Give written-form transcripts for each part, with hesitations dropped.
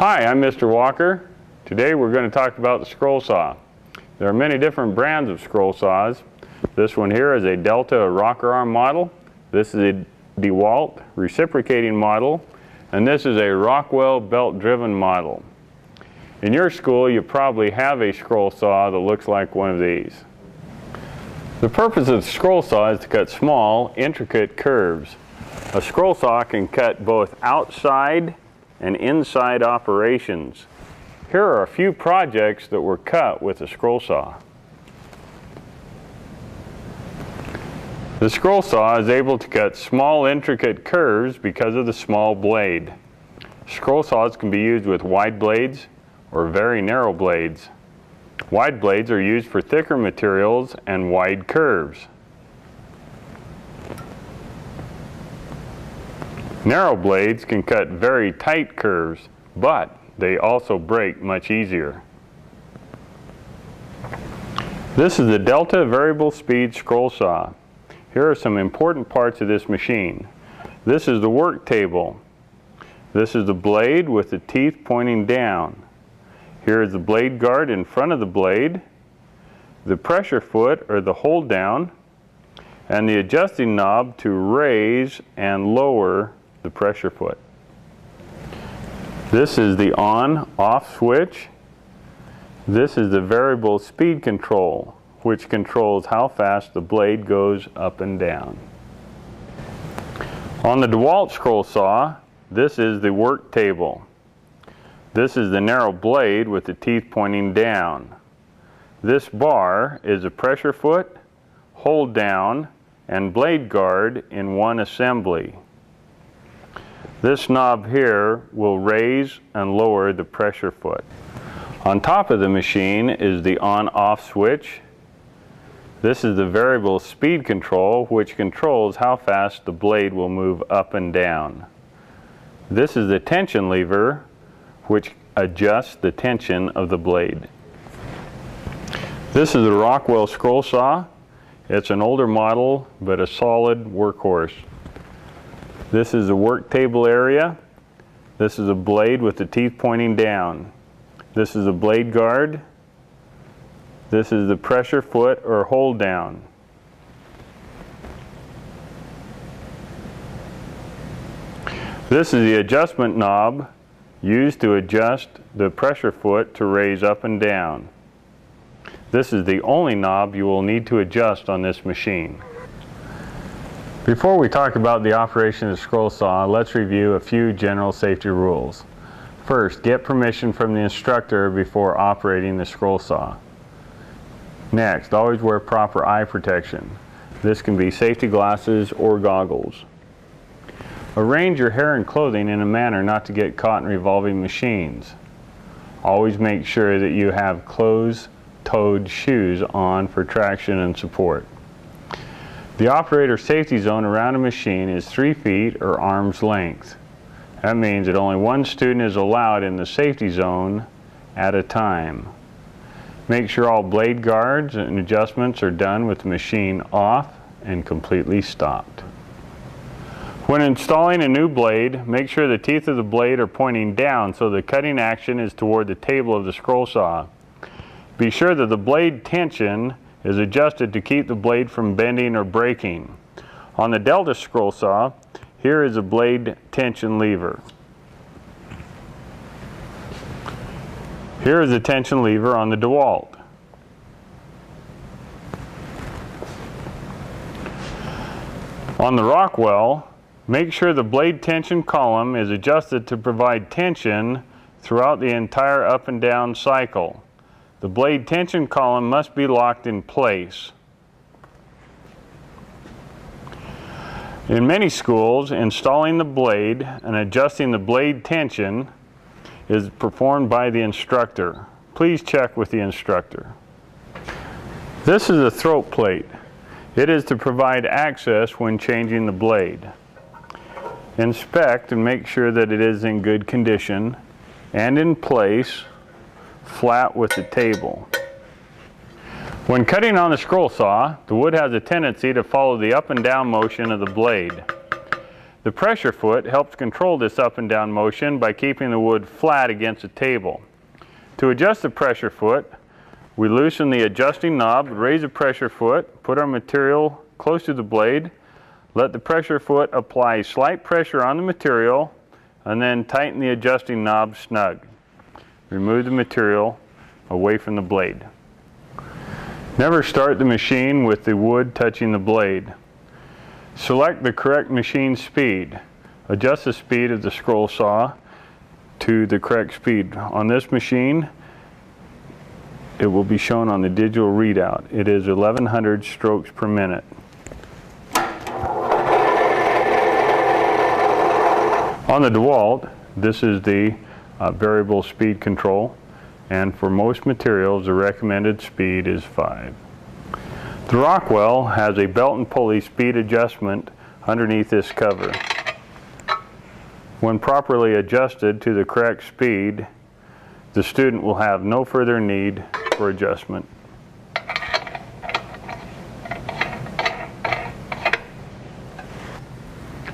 Hi, I'm Mr. Walker. Today we're going to talk about the scroll saw. There are many different brands of scroll saws. This one here is a Delta rocker arm model. This is a DeWalt reciprocating model. And this is a Rockwell belt driven model. In your school you probably have a scroll saw that looks like one of these. The purpose of the scroll saw is to cut small, intricate curves. A scroll saw can cut both outside and inside operations. Here are a few projects that were cut with a scroll saw. The scroll saw is able to cut small, intricate curves because of the small blade. Scroll saws can be used with wide blades or very narrow blades. Wide blades are used for thicker materials and wide curves. Narrow blades can cut very tight curves, but they also break much easier. This is the Delta variable speed scroll saw. Here are some important parts of this machine. This is the work table. This is the blade with the teeth pointing down. Here is the blade guard in front of the blade, the pressure foot or the hold down, and the adjusting knob to raise and lower the pressure foot. This is the on-off switch. This is the variable speed control, which controls how fast the blade goes up and down. On the DeWalt scroll saw, this is the work table. This is the narrow blade with the teeth pointing down. This bar is a pressure foot, hold down, and blade guard in one assembly. This knob here will raise and lower the pressure foot. On top of the machine is the on-off switch. This is the variable speed control, which controls how fast the blade will move up and down. This is the tension lever, which adjusts the tension of the blade. This is the Rockwell scroll saw. It's an older model, but a solid workhorse. This is the work table area. This is a blade with the teeth pointing down. This is a blade guard. This is the pressure foot or hold down. This is the adjustment knob used to adjust the pressure foot to raise up and down. This is the only knob you will need to adjust on this machine. Before we talk about the operation of the scroll saw, let's review a few general safety rules. First, get permission from the instructor before operating the scroll saw. Next, always wear proper eye protection. This can be safety glasses or goggles. Arrange your hair and clothing in a manner not to get caught in revolving machines. Always make sure that you have closed-toed shoes on for traction and support. The operator safety zone around a machine is 3 feet or arm's length. That means that only one student is allowed in the safety zone at a time. Make sure all blade guards and adjustments are done with the machine off and completely stopped. When installing a new blade, make sure the teeth of the blade are pointing down so the cutting action is toward the table of the scroll saw. Be sure that the blade tension is adjusted to keep the blade from bending or breaking. On the Delta scroll saw, here is a blade tension lever. Here is the tension lever on the DeWalt. On the Rockwell, make sure the blade tension column is adjusted to provide tension throughout the entire up and down cycle. The blade tension column must be locked in place. In many schools, installing the blade and adjusting the blade tension is performed by the instructor. Please check with the instructor. This is a throat plate. It is to provide access when changing the blade. Inspect and make sure that it is in good condition and in place, flat with the table. When cutting on the scroll saw, the wood has a tendency to follow the up and down motion of the blade. The pressure foot helps control this up and down motion by keeping the wood flat against the table. To adjust the pressure foot, we loosen the adjusting knob, raise the pressure foot, put our material close to the blade, let the pressure foot apply slight pressure on the material, and then tighten the adjusting knob snug. Remove the material away from the blade. Never start the machine with the wood touching the blade. Select the correct machine speed. Adjust the speed of the scroll saw to the correct speed. On this machine, it will be shown on the digital readout. It is 1100 strokes per minute. On the DeWalt, this is the variable speed control, and for most materials the recommended speed is 5. The Rockwell has a belt and pulley speed adjustment underneath this cover. When properly adjusted to the correct speed, the student will have no further need for adjustment.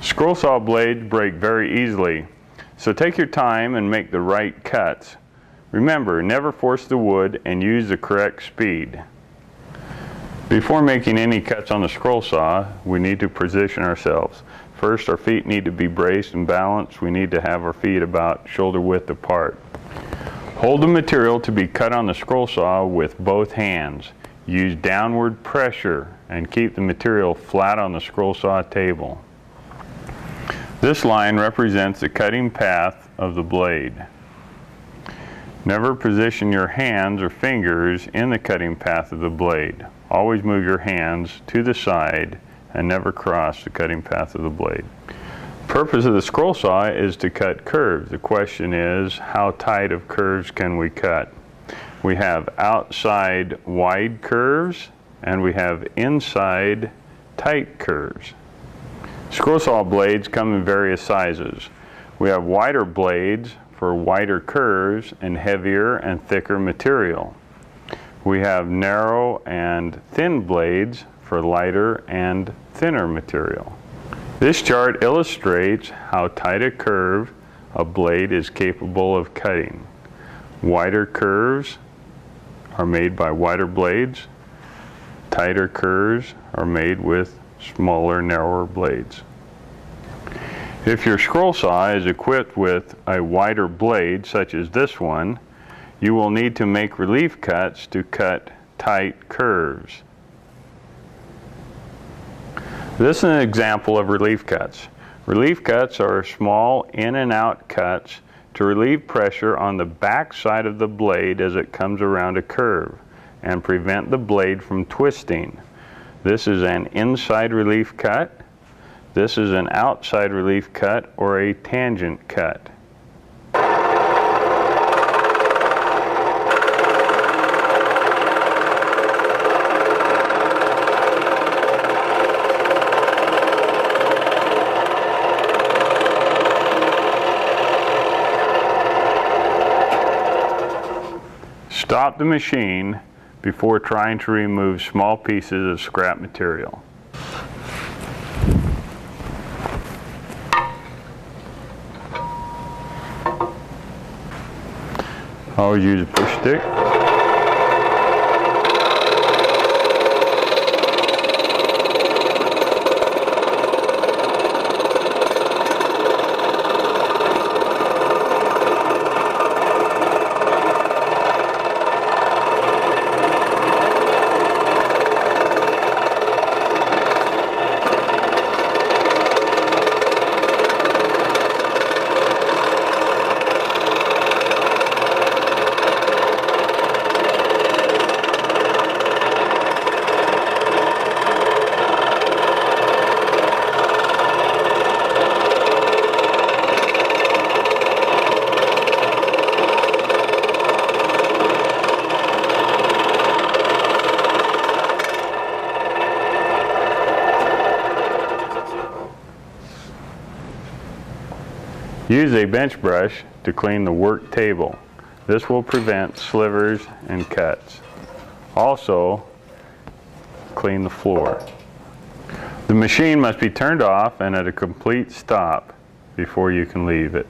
Scroll saw blades break very easily, so take your time and make the right cuts. Remember, never force the wood and use the correct speed. Before making any cuts on the scroll saw, we need to position ourselves. First, our feet need to be braced and balanced. We need to have our feet about shoulder width apart. Hold the material to be cut on the scroll saw with both hands. Use downward pressure and keep the material flat on the scroll saw table. This line represents the cutting path of the blade. Never position your hands or fingers in the cutting path of the blade. Always move your hands to the side and never cross the cutting path of the blade. The purpose of the scroll saw is to cut curves. The question is, how tight of curves can we cut? We have outside wide curves and we have inside tight curves. Scroll saw blades come in various sizes. We have wider blades for wider curves and heavier and thicker material. We have narrow and thin blades for lighter and thinner material. This chart illustrates how tight a curve a blade is capable of cutting. Wider curves are made by wider blades. Tighter curves are made with smaller, narrower blades. If your scroll saw is equipped with a wider blade, such as this one, you will need to make relief cuts to cut tight curves. This is an example of relief cuts. Relief cuts are small in and out cuts to relieve pressure on the back side of the blade as it comes around a curve and prevent the blade from twisting. This is an inside relief cut. This is an outside relief cut or a tangent cut. Stop the machine before trying to remove small pieces of scrap material. Always use a push stick. Use a bench brush to clean the work table. This will prevent slivers and cuts. Also, clean the floor. The machine must be turned off and at a complete stop before you can leave it.